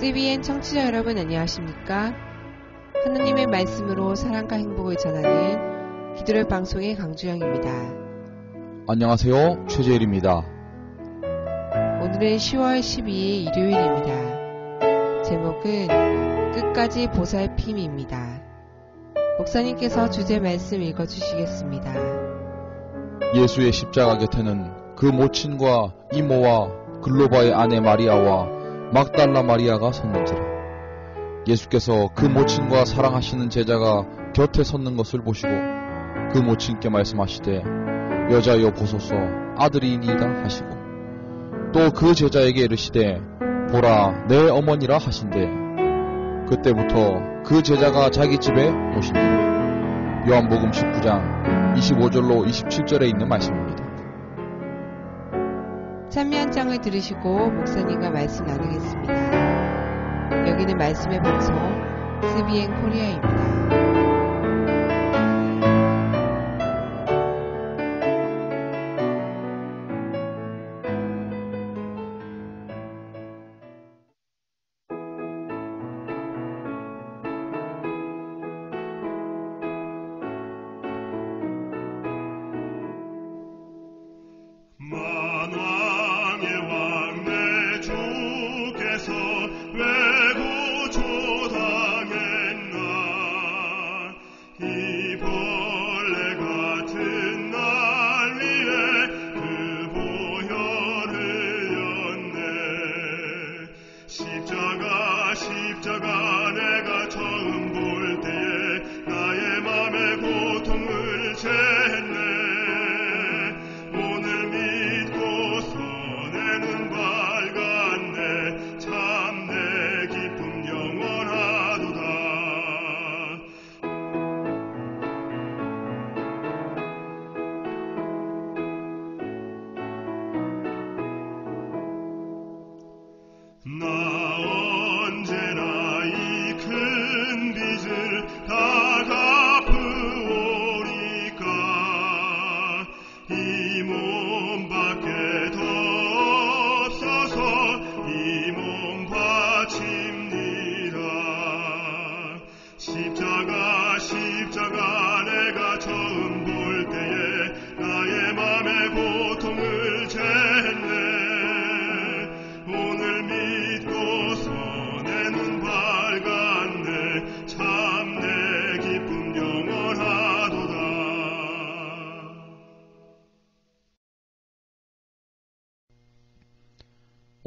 CBN 청취자 여러분 안녕하십니까? 하나님의 말씀으로 사랑과 행복을 전하는 기도를 방송의 강주영입니다. 안녕하세요. 최재일입니다. 오늘은 10월 12일 일요일입니다. 제목은 끝까지 보살핌입니다. 목사님께서 주제 말씀 읽어주시겠습니다. 예수의 십자가 곁에는 그 모친과 이모와 글로바의 아내 마리아와 막달라 마리아가 섰는지라. 예수께서 그 모친과 사랑하시는 제자가 곁에 섰는 것을 보시고 그 모친께 말씀하시되 여자여 보소서 아들이니이다 하시고 또 그 제자에게 이르시되 보라 내 어머니라 하신대 그때부터 그 제자가 자기 집에 오시니라. 요한복음 19장 25절로 27절에 있는 말씀입니다. 찬미 한 장을 들으시고 목사님과 말씀 나누겠습니다. 여기는 말씀의 방송 CBN 코리아입니다.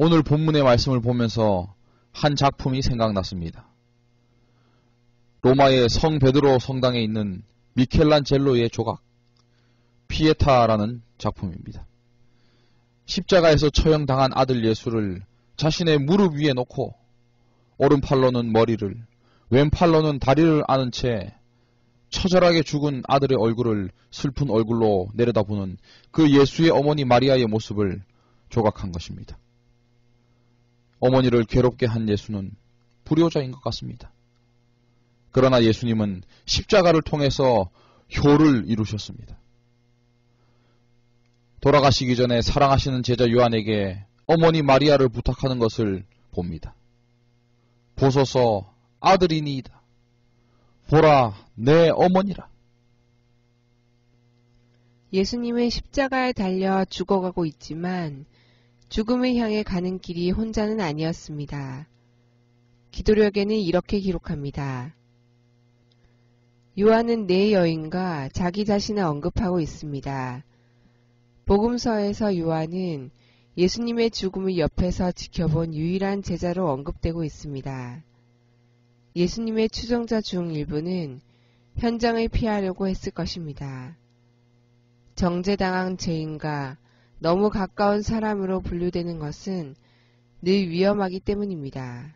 오늘 본문의 말씀을 보면서 한 작품이 생각났습니다. 로마의 성 베드로 성당에 있는 미켈란젤로의 조각, 피에타라는 작품입니다. 십자가에서 처형당한 아들 예수를 자신의 무릎 위에 놓고 오른팔로는 머리를, 왼팔로는 다리를 안은 채 처절하게 죽은 아들의 얼굴을 슬픈 얼굴로 내려다보는 그 예수의 어머니 마리아의 모습을 조각한 것입니다. 어머니를 괴롭게 한 예수는 불효자인 것 같습니다. 그러나 예수님은 십자가를 통해서 효를 이루셨습니다. 돌아가시기 전에 사랑하시는 제자 요한에게 어머니 마리아를 부탁하는 것을 봅니다. 보소서 아들이니이다. 보라 내 어머니라. 예수님은 십자가에 달려 죽어가고 있지만 죽음을 향해 가는 길이 혼자는 아니었습니다. 기도력에는 이렇게 기록합니다. 요한은 네 여인과 자기 자신을 언급하고 있습니다. 복음서에서 요한은 예수님의 죽음을 옆에서 지켜본 유일한 제자로 언급되고 있습니다. 예수님의 추종자 중 일부는 현장을 피하려고 했을 것입니다. 정죄당한 죄인과 너무 가까운 사람으로 분류되는 것은 늘 위험하기 때문입니다.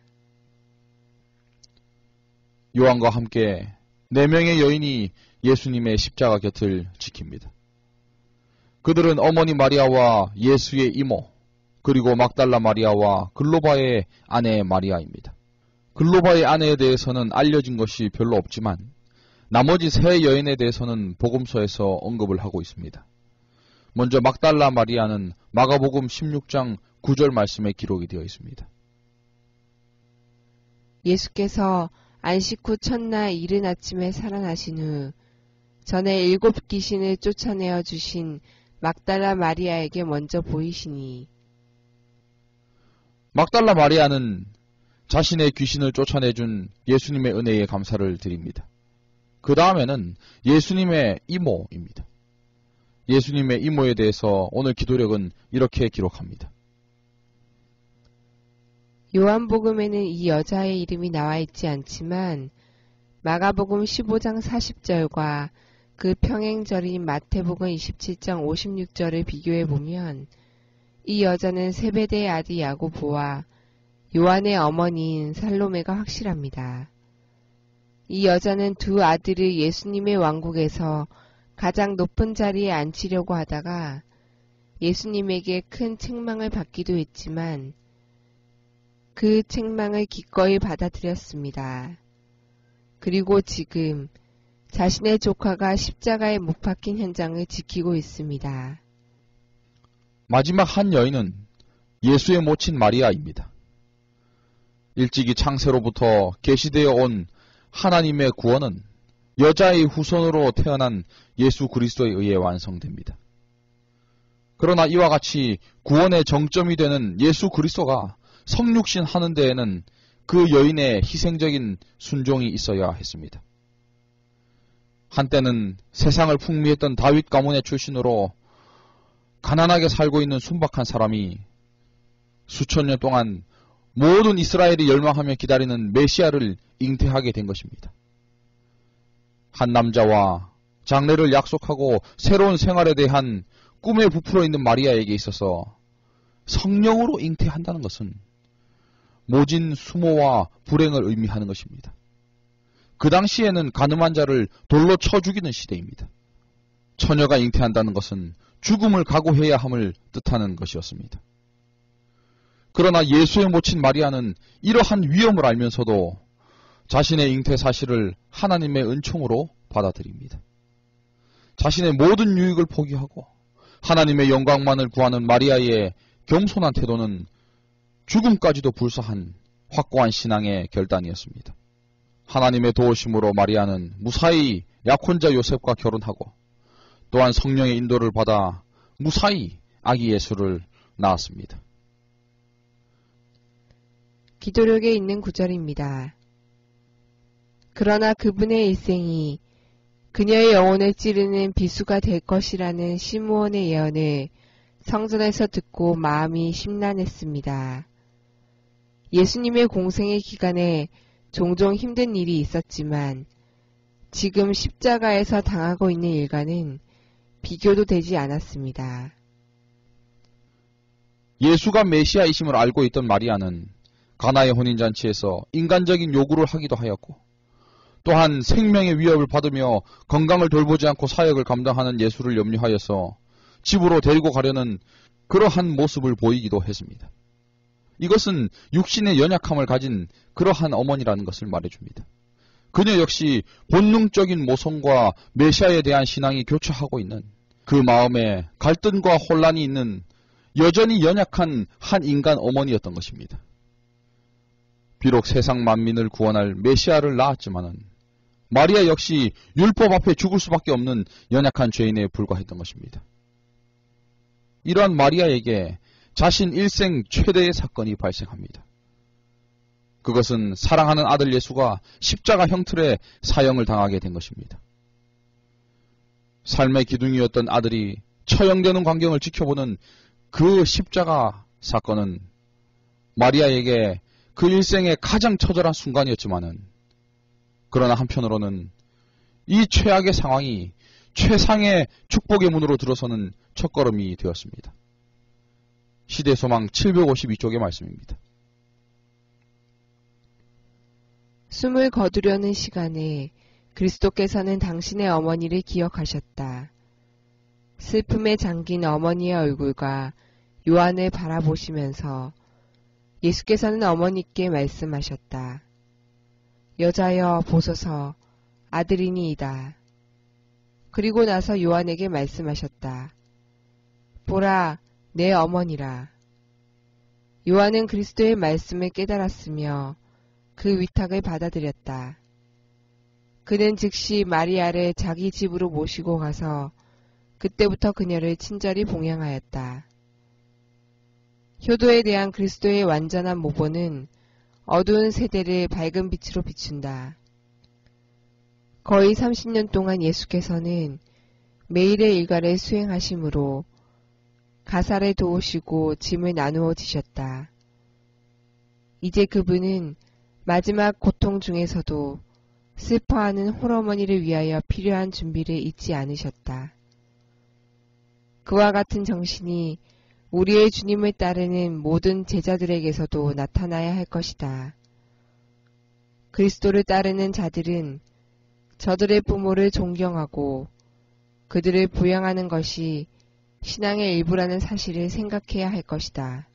요한과 함께 4명의 여인이 예수님의 십자가 곁을 지킵니다. 그들은 어머니 마리아와 예수의 이모, 그리고 막달라 마리아와 글로바의 아내 마리아입니다. 글로바의 아내에 대해서는 알려진 것이 별로 없지만 나머지 3 여인에 대해서는 복음서에서 언급을 하고 있습니다. 먼저 막달라 마리아는 마가복음 16장 9절 말씀에 기록이 되어 있습니다. 예수께서 안식 후 첫날 이른 아침에 살아나신 후 전에 7 귀신을 쫓아내어 주신 막달라 마리아에게 먼저 보이시니 막달라 마리아는 자신의 귀신을 쫓아내준 예수님의 은혜에 감사를 드립니다. 그 다음에는 예수님의 이모입니다. 예수님의 이모에 대해서 오늘 기도력은 이렇게 기록합니다. 요한복음에는 이 여자의 이름이 나와 있지 않지만 마가복음 15장 40절과 그 평행절인 마태복음 27장 56절을 비교해 보면 이 여자는 세베대의 아들 야고보와 요한의 어머니인 살로메가 확실합니다. 이 여자는 두 아들을 예수님의 왕국에서 가장 높은 자리에 앉히려고 하다가 예수님에게 큰 책망을 받기도 했지만 그 책망을 기꺼이 받아들였습니다. 그리고 지금 자신의 조카가 십자가에 못 박힌 현장을 지키고 있습니다. 마지막 한 여인은 예수의 모친 마리아입니다. 일찍이 창세로부터 계시되어 온 하나님의 구원은 여자의 후손으로 태어난 예수 그리스도에 의해 완성됩니다. 그러나 이와 같이 구원의 정점이 되는 예수 그리스도가 성육신 하는 데에는 그 여인의 희생적인 순종이 있어야 했습니다. 한때는 세상을 풍미했던 다윗 가문의 출신으로 가난하게 살고 있는 순박한 사람이 수천 년 동안 모든 이스라엘이 열망하며 기다리는 메시아를 잉태하게 된 것입니다. 한 남자와 장래를 약속하고 새로운 생활에 대한 꿈에 부풀어 있는 마리아에게 있어서 성령으로 잉태한다는 것은 모진 수모와 불행을 의미하는 것입니다. 그 당시에는 가늠한 자를 돌로 쳐 죽이는 시대입니다. 처녀가 잉태한다는 것은 죽음을 각오해야 함을 뜻하는 것이었습니다. 그러나 예수의 모친 마리아는 이러한 위험을 알면서도 자신의 잉태 사실을 하나님의 은총으로 받아들입니다. 자신의 모든 유익을 포기하고 하나님의 영광만을 구하는 마리아의 겸손한 태도는 죽음까지도 불사한 확고한 신앙의 결단이었습니다. 하나님의 도우심으로 마리아는 무사히 약혼자 요셉과 결혼하고 또한 성령의 인도를 받아 무사히 아기 예수를 낳았습니다. 기도력에 있는 구절입니다. 그러나 그분의 일생이 그녀의 영혼을 찌르는 비수가 될 것이라는 시므온의 예언을 성전에서 듣고 마음이 심란했습니다. 예수님의 공생의 기간에 종종 힘든 일이 있었지만 지금 십자가에서 당하고 있는 일과는 비교도 되지 않았습니다. 예수가 메시아이심을 알고 있던 마리아는 가나의 혼인잔치에서 인간적인 요구를 하기도 하였고 또한 생명의 위협을 받으며 건강을 돌보지 않고 사역을 감당하는 예수를 염려하여서 집으로 데리고 가려는 그러한 모습을 보이기도 했습니다. 이것은 육신의 연약함을 가진 그러한 어머니라는 것을 말해줍니다. 그녀 역시 본능적인 모성과 메시아에 대한 신앙이 교차하고 있는 그 마음에 갈등과 혼란이 있는 여전히 연약한 한 인간 어머니였던 것입니다. 비록 세상 만민을 구원할 메시아를 낳았지만은 마리아 역시 율법 앞에 죽을 수밖에 없는 연약한 죄인에 불과했던 것입니다. 이러한 마리아에게 자신 일생 최대의 사건이 발생합니다. 그것은 사랑하는 아들 예수가 십자가 형틀에 사형을 당하게 된 것입니다. 삶의 기둥이었던 아들이 처형되는 광경을 지켜보는 그 십자가 사건은 마리아에게 그 일생의 가장 처절한 순간이었지만은 그러나 한편으로는 이 최악의 상황이 최상의 축복의 문으로 들어서는 첫걸음이 되었습니다. 시대소망 752쪽의 말씀입니다. 숨을 거두려는 시간에 그리스도께서는 당신의 어머니를 기억하셨다. 슬픔에 잠긴 어머니의 얼굴과 요한을 바라보시면서 예수께서는 어머니께 말씀하셨다. 여자여 보소서 아들이니이다. 그리고 나서 요한에게 말씀하셨다. 보라 내 어머니라. 요한은 그리스도의 말씀을 깨달았으며 그 위탁을 받아들였다. 그는 즉시 마리아를 자기 집으로 모시고 가서 그때부터 그녀를 친절히 봉양하였다. 효도에 대한 그리스도의 완전한 모본은 어두운 세대를 밝은 빛으로 비춘다. 거의 30년 동안 예수께서는 매일의 일과를 수행하심으로 가사를 도우시고 짐을 나누어 지셨다. 이제 그분은 마지막 고통 중에서도 슬퍼하는 홀어머니를 위하여 필요한 준비를 잊지 않으셨다. 그와 같은 정신이 우리의 주님을 따르는 모든 제자들에게서도 나타나야 할 것이다. 그리스도를 따르는 자들은 저들의 부모를 존경하고 그들을 부양하는 것이 신앙의 일부라는 사실을 생각해야 할 것이다.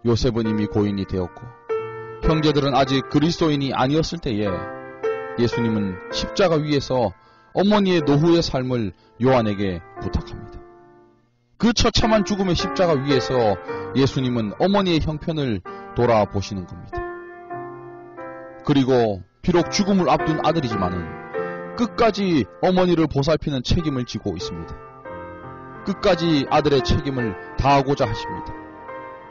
요셉은 이미 고인이 되었고 형제들은 아직 그리스도인이 아니었을 때에 예수님은 십자가 위에서 어머니의 노후의 삶을 요한에게 부탁합니다. 그 처참한 죽음의 십자가 위에서 예수님은 어머니의 형편을 돌아보시는 겁니다. 그리고 비록 죽음을 앞둔 아들이지만은 끝까지 어머니를 보살피는 책임을 지고 있습니다. 끝까지 아들의 책임을 다하고자 하십니다.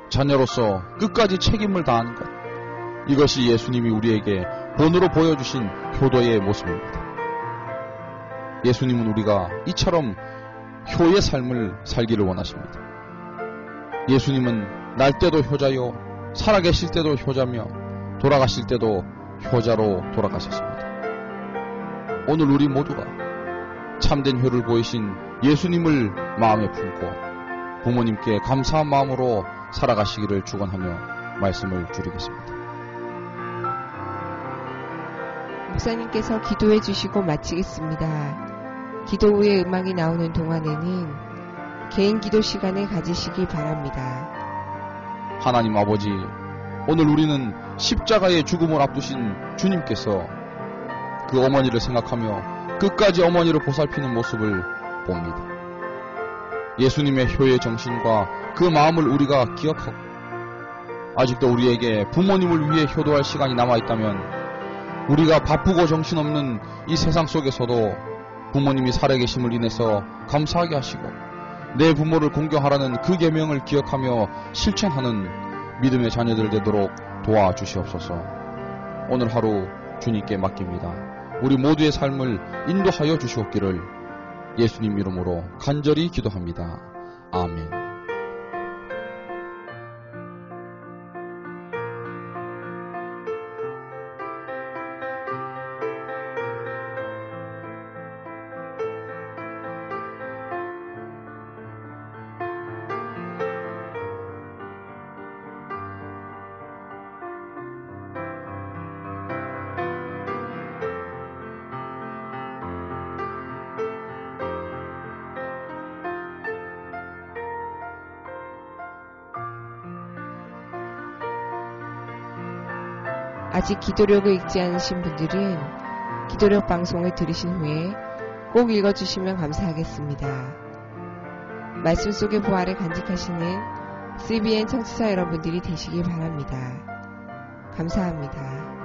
자녀로서 끝까지 책임을 다하는 것, 이것이 예수님이 우리에게 본으로 보여주신 효도의 모습입니다. 예수님은 우리가 이처럼 효의 삶을 살기를 원하십니다. 예수님은 날 때도 효자요, 살아계실 때도 효자며 돌아가실 때도 효자로 돌아가셨습니다. 오늘 우리 모두가 참된 효를 보이신 예수님을 마음에 품고 부모님께 감사한 마음으로 살아가시기를 축원하며 말씀을 드리겠습니다. 목사님께서 기도해 주시고 마치겠습니다. 기도 후에 음악이 나오는 동안에는 개인 기도 시간을 가지시기 바랍니다. 하나님 아버지, 오늘 우리는 십자가의 죽음을 앞두신 주님께서 그 어머니를 생각하며 끝까지 어머니를 보살피는 모습을 봅니다. 예수님의 효의 정신과 그 마음을 우리가 기억하고 아직도 우리에게 부모님을 위해 효도할 시간이 남아있다면 우리가 바쁘고 정신없는 이 세상 속에서도 부모님이 살아계심을 인해서 감사하게 하시고 내 부모를 공경하라는 그 계명을 기억하며 실천하는 믿음의 자녀들 되도록 도와주시옵소서. 오늘 하루 주님께 맡깁니다. 우리 모두의 삶을 인도하여 주시옵기를 예수님 이름으로 간절히 기도합니다. 아멘. 아직 기도력을 읽지 않으신 분들은 기도력 방송을 들으신 후에 꼭 읽어주시면 감사하겠습니다. 말씀 속의 부활을 간직하시는 CBN 청취자 여러분들이 되시길 바랍니다. 감사합니다.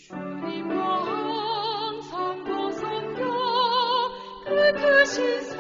주님과 항상 벗어나 그 크신